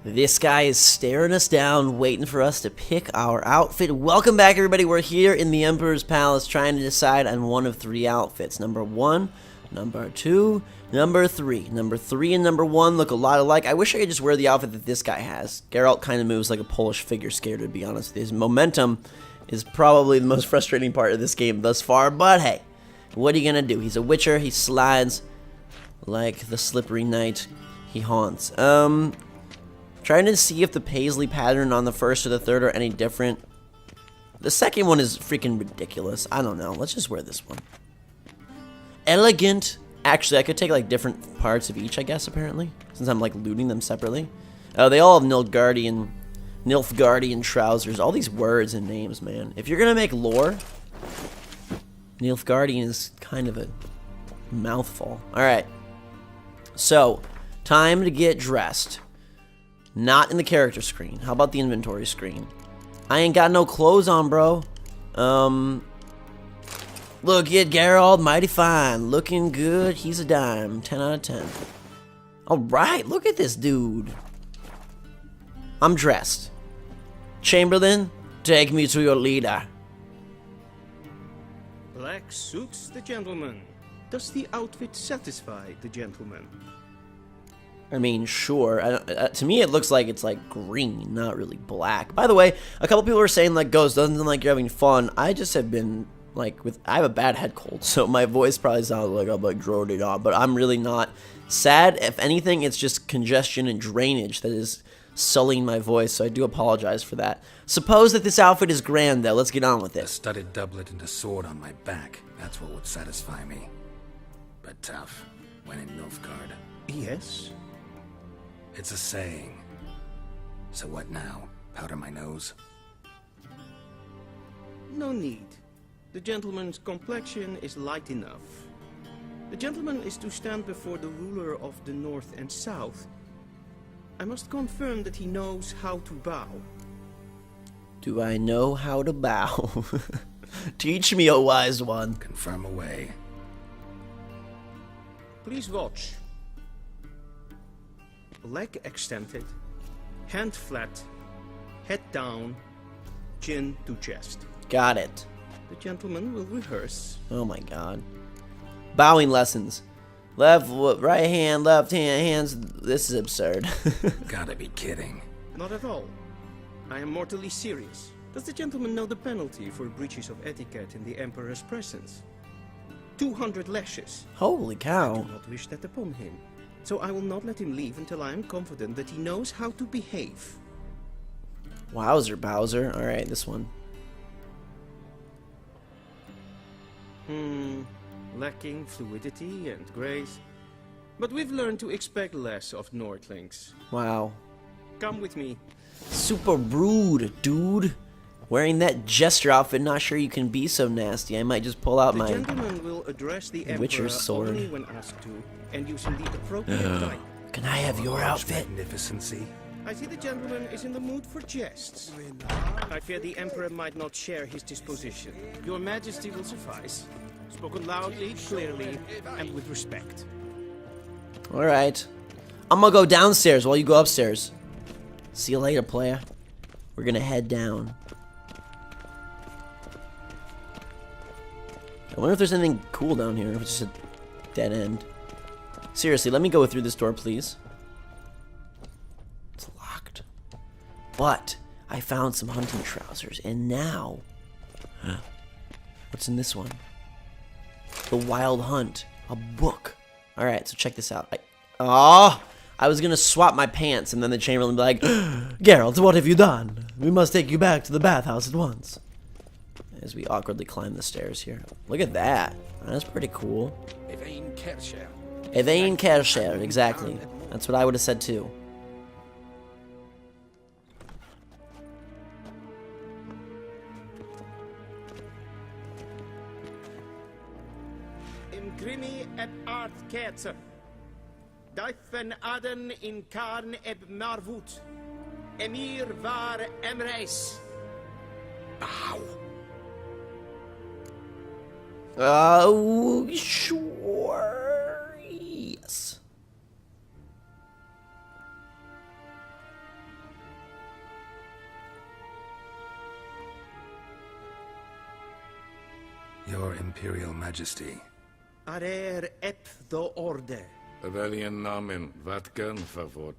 This guy is staring us down, waiting for us to pick our outfit. Welcome back, everybody. We're here in the Emperor's Palace trying to decide on one of three outfits. Number 1, number 2, number 3. Number 3 and number 1 look a lot alike. I wish I could just wear the outfit that this guy has. Geralt kind of moves like a Polish figure skater, to be honest. His momentum is probably the most frustrating part of this game thus far, but hey, what are you gonna do? He's a witcher, he slides like the slippery knight he haunts. Trying to see if the paisley pattern on the first or the third are any different. The second one is freaking ridiculous. I don't know. Let's just wear this one. Elegant. Actually, I could take like different parts of each, I guess, apparently. Since I'm like looting them separately. Oh, they all have Nilfgaardian trousers. All these words and names, man. If you're gonna make lore, Nilfgaardian is kind of a mouthful. Alright. So, time to get dressed. Not in the character screen. How about the inventory screen? I ain't got no clothes on, bro. Look at Geralt, mighty fine. Looking good. He's a dime. 10 out of 10. Alright, look at this dude. I'm dressed. Chamberlain, take me to your leader. Black suits the gentleman. Does the outfit satisfy the gentleman? I mean, sure. To me, it looks like it's like green, not really black. By the way, a couple people are saying like, Ghost doesn't sound like you're having fun. I just have been like I have a bad head cold, so my voice probably sounds like I'm like droning on, but I'm really not sad. If anything, it's just congestion and drainage that is sullying my voice, so I do apologize for that. Suppose that this outfit is grand, though. Let's get on with it. A studded doublet and a sword on my back. That's what would satisfy me. But tough when in Nilfgaard. Yes. It's a saying. So what now? Powder my nose? No need. The gentleman's complexion is light enough. The gentleman is to stand before the ruler of the North and South. I must confirm that he knows how to bow. Do I know how to bow? Teach me, O wise one. Confirm away. Please watch. Leg extended, hand flat, head down, chin to chest. Got it. The gentleman will rehearse. Oh my god. Bowing lessons. Left, right hand, left hand, hands. This is absurd. Gotta be kidding. Not at all. I am mortally serious. Does the gentleman know the penalty for breaches of etiquette in the Emperor's presence? 200 lashes. Holy I cow. do not wish that upon him. So I will not let him leave until I am confident that he knows how to behave. Wowzer, Bowser. Alright, this one. Lacking fluidity and grace. But we've learned to expect less of Nordlings. Wow. Come with me. Super rude, dude. Wearing that gesture outfit, not sure you can be so nasty. I might just pull out The my gentleman will address the Witcher Emperor sword. only when asked to, and using the appropriate type. Can I have your outfit? Magnificency. I see the gentleman is in the mood for jests. I fear the Emperor might not share his disposition. Your Majesty will suffice. Spoken loudly, clearly, and with respect. Alright. I'm gonna go downstairs while you go upstairs. See you later, player. We're gonna head down. I wonder if there's anything cool down here, if it's just a dead end. Seriously, let me go through this door, please. It's locked. But I found some hunting trousers, and now... What's in this one? The Wild Hunt. A book. Alright, so check this out. I was gonna swap my pants, and then the Chamberlain would be like, Geralt, what have you done? We must take you back to the bathhouse at once. As we awkwardly climb the stairs here. Look at that. That's pretty cool. Evain Kercher, exactly. That's what I would have said too. Imgrimi et art kerzer. Duifen aden in karn eb marvoet. Emir var emreis. Ow. Oh, sure. Yes. Your Imperial Majesty. Arer ep the orde. Rebellion namen, Vatkan favor.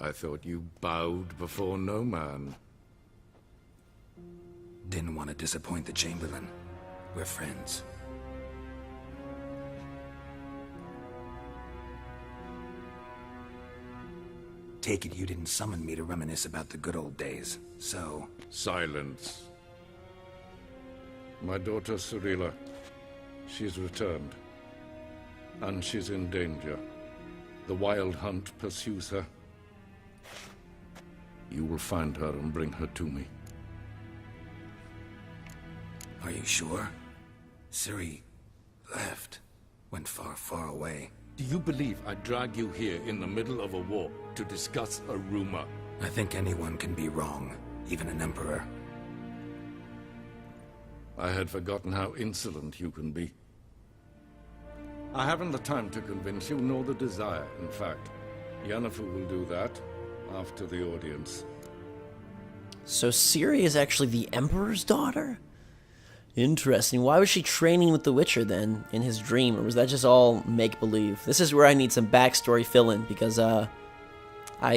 I thought you bowed before no man. Didn't want to disappoint the Chamberlain. We're friends. Take it you didn't summon me to reminisce about the good old days, so... Silence. My daughter Cyrilla, she's returned. And she's in danger. The Wild Hunt pursues her. You will find her and bring her to me. Are you sure? Ciri left. Went far, far away. Do you believe I drag you here in the middle of a war to discuss a rumor? I think anyone can be wrong, even an emperor. I had forgotten how insolent you can be. I haven't the time to convince you, nor the desire, in fact. Yennefer will do that after the audience. So Ciri is actually the Emperor's daughter? Interesting. Why was she training with the Witcher then, in his dream? Or was that just all make-believe? This is where I need some backstory fill-in, because, I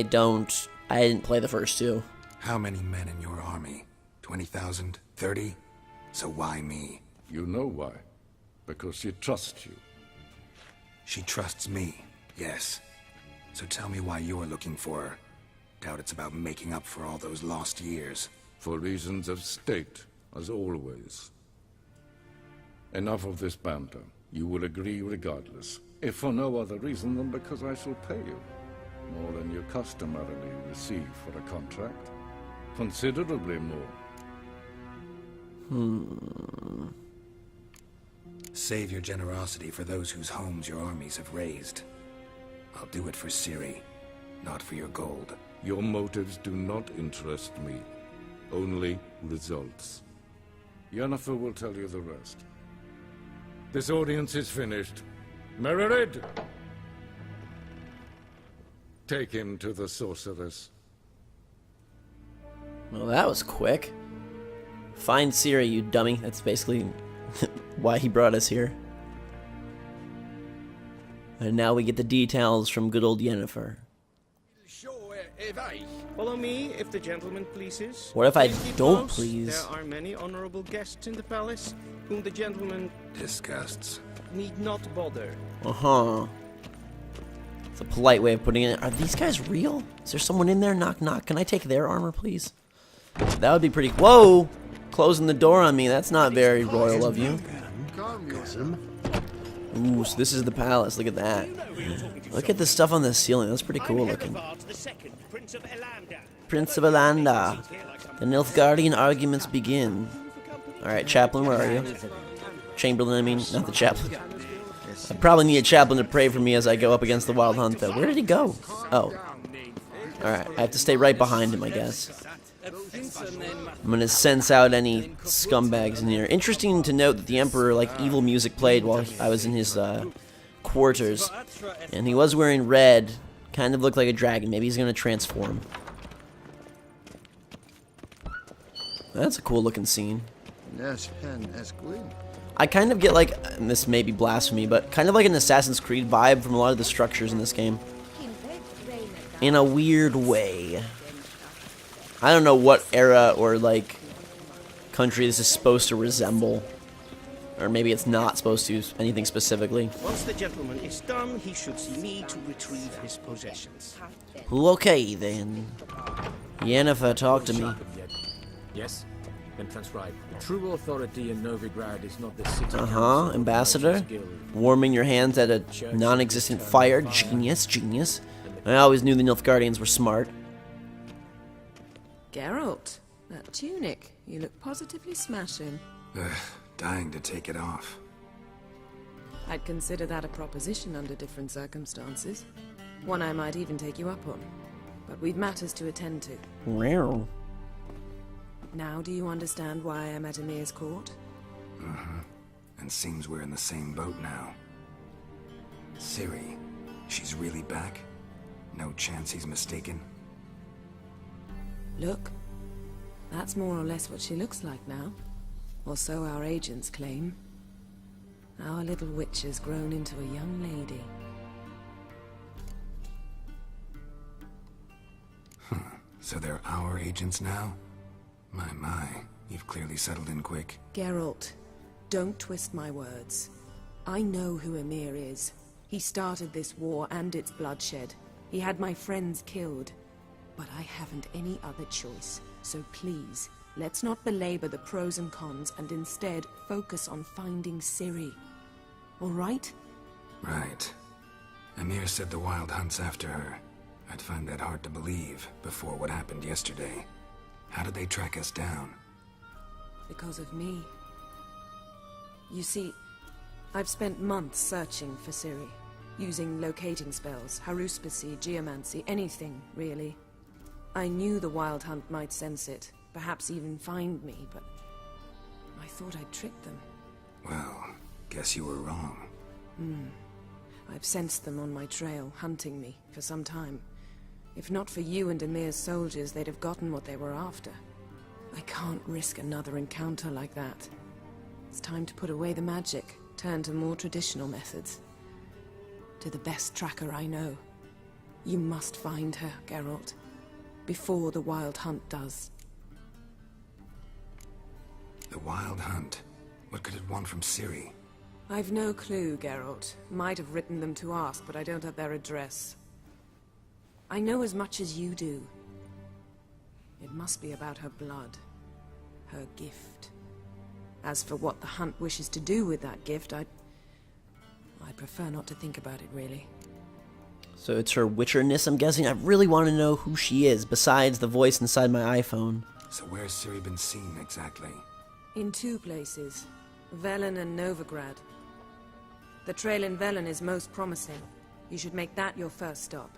didn't play the first two. How many men in your army? 20,000? 30? So why me? You know why. Because she trusts you. She trusts me, yes. So tell me why you're looking for her. Doubt it's about making up for all those lost years. For reasons of state, as always. Enough of this banter. You will agree regardless. If for no other reason than because I shall pay you. More than you customarily receive for a contract. Considerably more. Save your generosity for those whose homes your armies have razed. I'll do it for Ciri, not for your gold. Your motives do not interest me. Only results. Yennefer will tell you the rest. This audience is finished. Mererid! Take him to the sorceress. Well, that was quick. Find Ciri, you dummy. That's basically why he brought us here. And now we get the details from good old Yennefer. Follow me, if the gentleman pleases. What if I Please keep don't close. please? There are many honorable guests in the palace, whom the gentleman Disgusts. need not bother. Uh-huh. It's a polite way of putting it. Are these guys real? Is there someone in there? Knock, knock. Can I take their armor, please? That would be pretty... Whoa! Closing the door on me. That's not very royal of you. Ooh, so this is the palace. Look at that. Look at the stuff on the ceiling. That's pretty cool looking. Prince of Elanda. The Nilfgaardian arguments begin. Alright, Chaplain, where are you? Chamberlain, I mean. Not the Chaplain. I probably need a Chaplain to pray for me as I go up against the Wild Hunt, though. Where did he go? Oh. Alright, I have to stay right behind him, I guess. I'm gonna sense out any scumbags in here. Interesting to note that the Emperor, like, evil music played while I was in his quarters. And he was wearing red. Kind of looked like a dragon. Maybe he's gonna transform. That's a cool looking scene. I kind of get like, and this may be blasphemy, but kind of like an Assassin's Creed vibe from a lot of the structures in this game. In a weird way. I don't know what era or like country this is supposed to resemble. Or maybe it's not supposed to, anything specifically. Once the gentleman is done, he should see me to retrieve his possessions. Okay then. Yennefer, talk to me. Yes? Then transcribe. True authority in Novigrad is not the city Ambassador. Warming your hands at a non-existent fire. Genius, genius. I always knew the Nilfgaardians were smart. Geralt, that tunic. You look positively smashing. Dying to take it off. I'd consider that a proposition under different circumstances. One I might even take you up on. But we've matters to attend to. Wow. Now do you understand why I'm at Emir's court? And seems we're in the same boat now. Ciri, she's really back? No chance he's mistaken? Look. That's more or less what she looks like now. Or so our agents claim. Our little witch has grown into a young lady. So they're our agents now? My, you've clearly settled in quick. Geralt, don't twist my words. I know who Emir is. He started this war and its bloodshed. He had my friends killed. But I haven't any other choice. So please, let's not belabor the pros and cons and instead focus on finding Ciri. All right? Right. Emir said the Wild Hunt's after her. I'd find that hard to believe before what happened yesterday. How did they track us down? Because of me. You see, I've spent months searching for Ciri, using locating spells, haruspicy, geomancy, anything, really. I knew the Wild Hunt might sense it, perhaps even find me, but I thought I'd tricked them. Well, guess you were wrong. I've sensed them on my trail, hunting me, for some time. If not for you and Emir's soldiers, they'd have gotten what they were after. I can't risk another encounter like that. It's time to put away the magic, turn to more traditional methods. To the best tracker I know. You must find her, Geralt. Before the Wild Hunt does. The Wild Hunt? What could it want from Ciri? I've no clue, Geralt. Might have written them to ask, but I don't have their address. I know as much as you do. It must be about her blood. Her gift. As for what the Hunt wishes to do with that gift, I'd prefer not to think about it, really. So it's her witcherness, I'm guessing. I really want to know who she is, besides the voice inside my iPhone. So where's Ciri been seen, exactly? In 2 places. Velen and Novigrad. The trail in Velen is most promising. You should make that your first stop.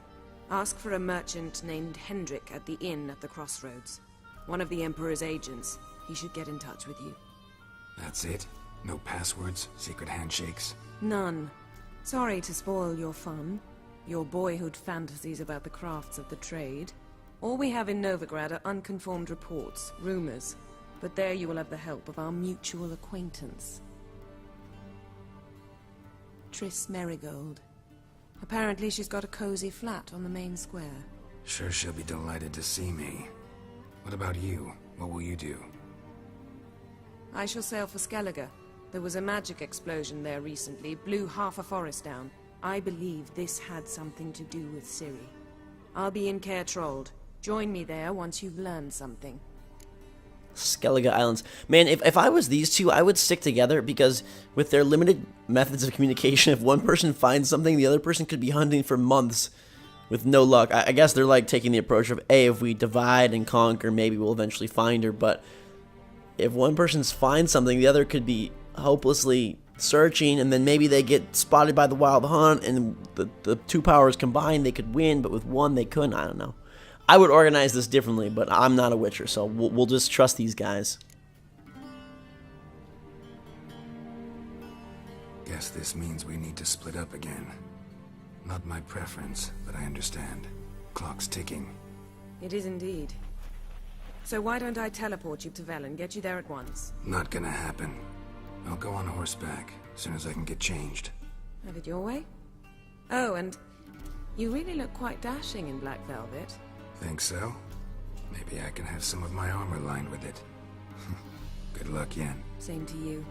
Ask for a merchant named Hendrik at the inn at the crossroads. One of the Emperor's agents. He should get in touch with you. That's it? No passwords? Secret handshakes? None. Sorry to spoil your fun. Your boyhood fantasies about the crafts of the trade. All we have in Novigrad are unconfirmed reports, rumors. But there you will have the help of our mutual acquaintance. Triss Merigold. Apparently she's got a cozy flat on the main square. Sure she'll be delighted to see me. What about you? What will you do? I shall sail for Skellige. There was a magic explosion there recently, blew half a forest down. I believe this had something to do with Ciri. I'll be in Caer Trold. Join me there once you've learned something. Skellige Islands. Man, if I was these two, I would stick together, because with their limited methods of communication, if one person finds something, the other person could be hunting for months with no luck. I guess they're like taking the approach of, hey, if we divide and conquer, maybe we'll eventually find her. But if one person finds something, the other could be hopelessly searching, and then maybe they get spotted by the Wild Hunt, and the 2 powers combined, they could win, but with one, they couldn't. I don't know. I would organize this differently, but I'm not a witcher, so we'll just trust these guys. Guess this means we need to split up again. Not my preference, but I understand. Clock's ticking. It is indeed. So why don't I teleport you to Velen, get you there at once? Not gonna happen. I'll go on horseback, as soon as I can get changed. Have it your way? Oh, and you really look quite dashing in black velvet. Think so? Maybe I can have some of my armor lined with it. Good luck, Yen. Same to you.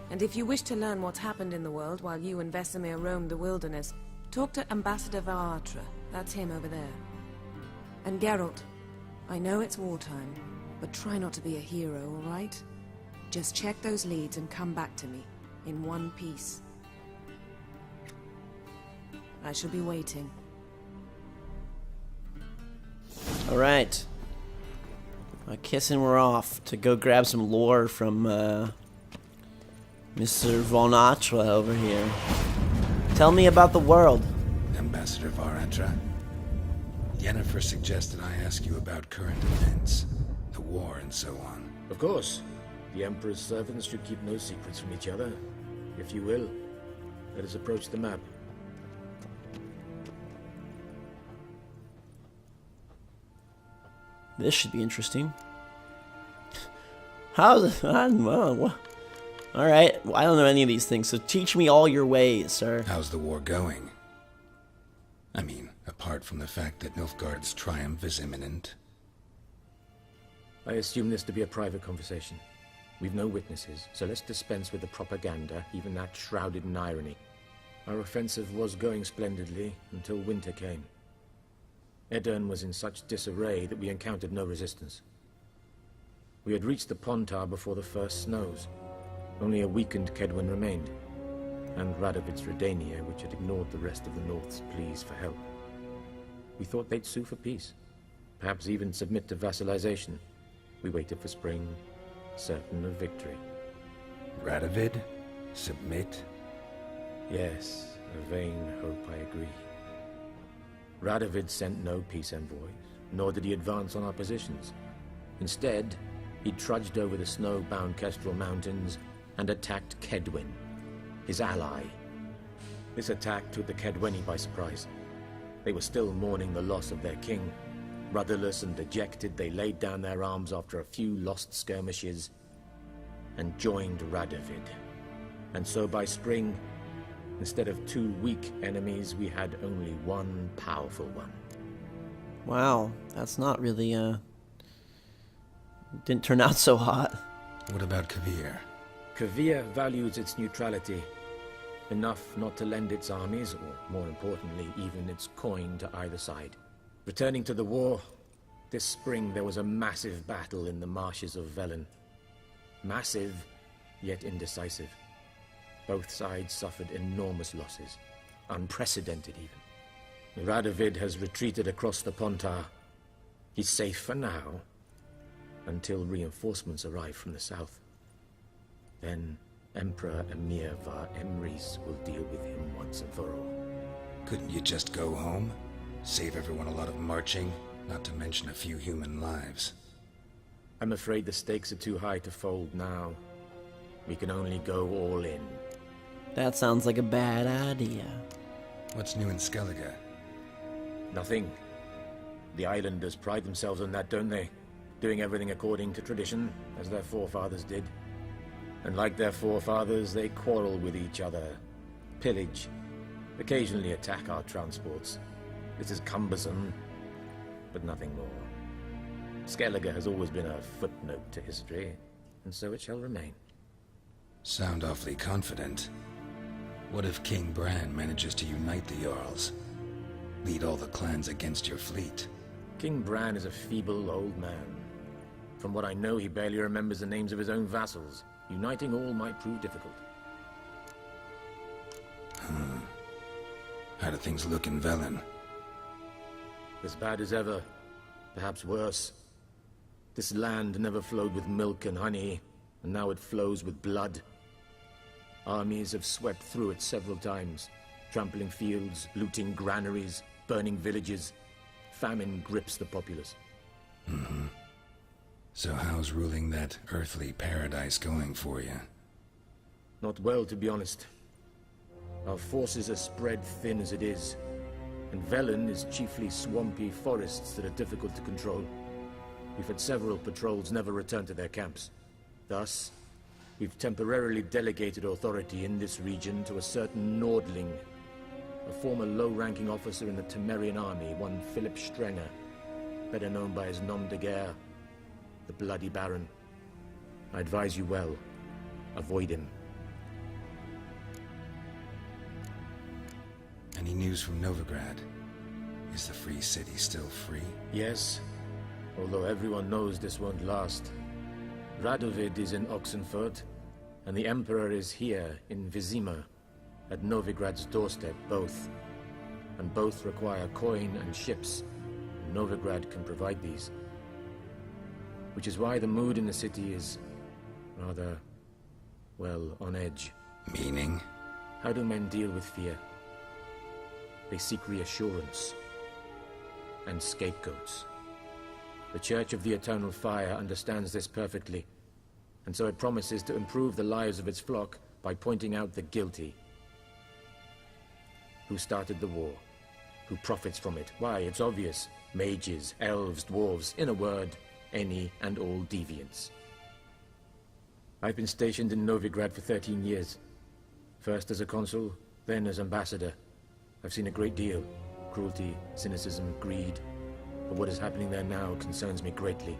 And if you wish to learn what's happened in the world while you and Vesemir roamed the wilderness, talk to Ambassador Varatra. That's him over there. And Geralt, I know it's wartime, but try not to be a hero, all right? Just check those leads and come back to me, in one piece. I shall be waiting. Alright. Kissing, we're off to go grab some lore from Mr. Von Atra over here. Tell me about the world. Ambassador Varatra. Yennefer suggested I ask you about current events, the war and so on. Of course. The Emperor's servants should keep no secrets from each other. If you will, let us approach the map. This should be interesting. How's I don't know. All right, well, I don't know any of these things, so teach me all your ways, sir. How's the war going? I mean, apart from the fact that Nilfgaard's triumph is imminent. I assume this to be a private conversation. We've no witnesses, so let's dispense with the propaganda, even that shrouded in irony. Our offensive was going splendidly until winter came. Edirn was in such disarray that we encountered no resistance. We had reached the Pontar before the first snows. Only a weakened Kedwen remained, and Radovid's Redania, which had ignored the rest of the North's pleas for help. We thought they'd sue for peace, perhaps even submit to vassalization. We waited for spring, certain of victory. Radovid? Submit? Yes, a vain hope, I agree. Radovid sent no peace envoys, nor did he advance on our positions. Instead, he trudged over the snow-bound Kestrel Mountains and attacked Kedwen, his ally. This attack took the Kedweni by surprise. They were still mourning the loss of their king. Rudderless and dejected, they laid down their arms after a few lost skirmishes and joined Radovid. And so by spring, instead of 2 weak enemies, we had only one powerful one. Wow, that's not really, didn't turn out so hot. What about Kavir? Kavir values its neutrality, enough not to lend its armies, or more importantly, even its coin to either side. Returning to the war, this spring there was a massive battle in the marshes of Velen. Massive, yet indecisive. Both sides suffered enormous losses, unprecedented even. Radovid has retreated across the Pontar. He's safe for now, until reinforcements arrive from the south. Then Emperor Emir Var Emrys will deal with him once and for all. Couldn't you just go home? Save everyone a lot of marching, not to mention a few human lives. I'm afraid the stakes are too high to fold now. We can only go all in. That sounds like a bad idea. What's new in Skellige? Nothing. The islanders pride themselves on that, don't they? Doing everything according to tradition, as their forefathers did. And like their forefathers, they quarrel with each other, pillage, occasionally attack our transports. This is cumbersome, but nothing more. Skellige has always been a footnote to history, and so it shall remain. Sound awfully confident. What if King Bran manages to unite the Jarls? Lead all the clans against your fleet? King Bran is a feeble old man. From what I know, he barely remembers the names of his own vassals. Uniting all might prove difficult. How do things look in Velen? As bad as ever, perhaps worse. This land never flowed with milk and honey, and now it flows with blood. Armies have swept through it several times, trampling fields, looting granaries, burning villages. Famine grips the populace. So how's ruling that earthly paradise going for you? Not well, to be honest. Our forces are spread thin as it is, and Velen is chiefly swampy forests that are difficult to control. We've had several patrols never return to their camps. Thus, we've temporarily delegated authority in this region to a certain Nordling, a former low-ranking officer in the Temerian army, one Philip Strenger, better known by his nom de guerre, the Bloody Baron. I advise you well. Avoid him. Any news from Novigrad? Is the Free City still free? Yes, although everyone knows this won't last. Radovid is in Oxenfurt, and the Emperor is here in Vizima, at Novigrad's doorstep, both. And both require coin and ships. Novigrad can provide these. Which is why the mood in the city is rather, well, on edge. Meaning? How do men deal with fear? They seek reassurance and scapegoats. The Church of the Eternal Fire understands this perfectly, and so it promises to improve the lives of its flock by pointing out the guilty. Who started the war? Who profits from it? Why, it's obvious. mages, elves, dwarves, in a word, any and all deviants. I've been stationed in Novigrad for 13 years. First as a consul, then as ambassador. I've seen a great deal. Cruelty, cynicism, greed. But what is happening there now concerns me greatly.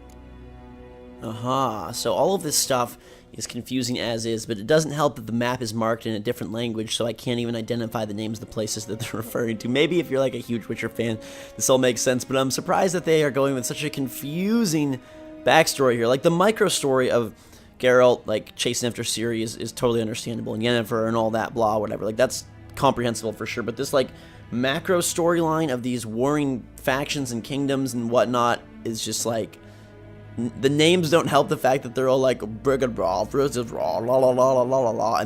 So all of this stuff is confusing as is, but it doesn't help that the map is marked in a different language, so I can't even identify the names of the places that they're referring to. Maybe if you're like a huge Witcher fan, this all makes sense, but I'm surprised that they are going with such a confusing backstory here. Like, the micro story of Geralt, like, chasing after Ciri is totally understandable, and Yennefer and all that, blah, whatever. Like, that's comprehensible for sure, but this, like, macro storyline of these warring factions and kingdoms and whatnot is just, like, the names don't help the fact that they're all like and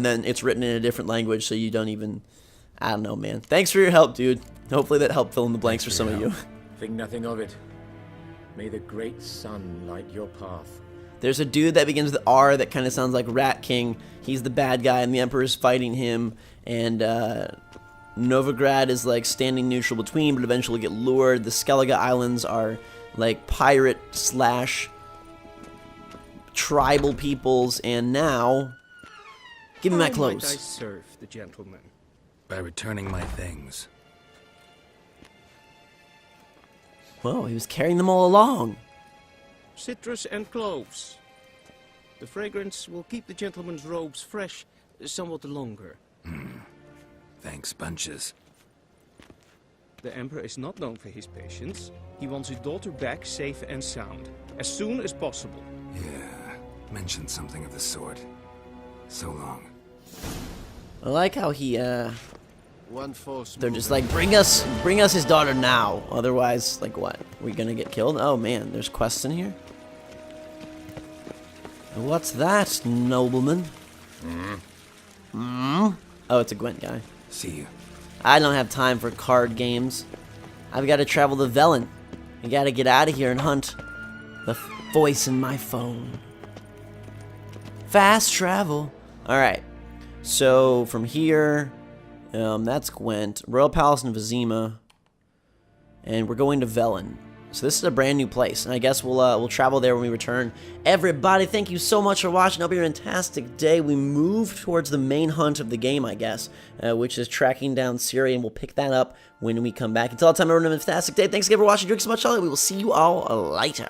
then it's written in a different language, so you don't even, I don't know, man. Thanks for your help, dude. Hopefully that helped fill in the blanks for some of you. Think nothing of it. May the great sun light your path. There's a dude that begins with R that kind of sounds like Rat King. He's the bad guy, and the Emperor's fighting him, and Novigrad is like standing neutral between, but eventually get lured. The Skellige Islands are like pirate slash tribal peoples, and now, give me my How might clothes. I serve the gentleman? By returning my things. Whoa, he was carrying them all along. Citrus and cloves. The fragrance will keep the gentleman's robes fresh somewhat longer. Thanks, bunches. The Emperor is not known for his patience. He wants his daughter back safe and sound, as soon as possible. Yeah, mentioned something of the sort. So long. I like how he, One false they're move just like, bring us his daughter now. Otherwise, like, what? We gonna get killed? Oh man, there's quests in here. What's that, nobleman? Oh, it's a Gwent guy. See you. I don't have time for card games. I've got to travel to Velen. I gotta get out of here and hunt the voice in my phone. Fast travel. Alright. So, from here, that's Gwent. Royal Palace in Vizima. And we're going to Velen. So this is a brand new place, and I guess we'll travel there when we return. Everybody, thank you so much for watching. Hope you have a fantastic day. We move towards the main hunt of the game, I guess, which is tracking down Ciri, and we'll pick that up when we come back. Until that time, everyone have a fantastic day. Thanks again for watching. Drink so much, we will see you all later.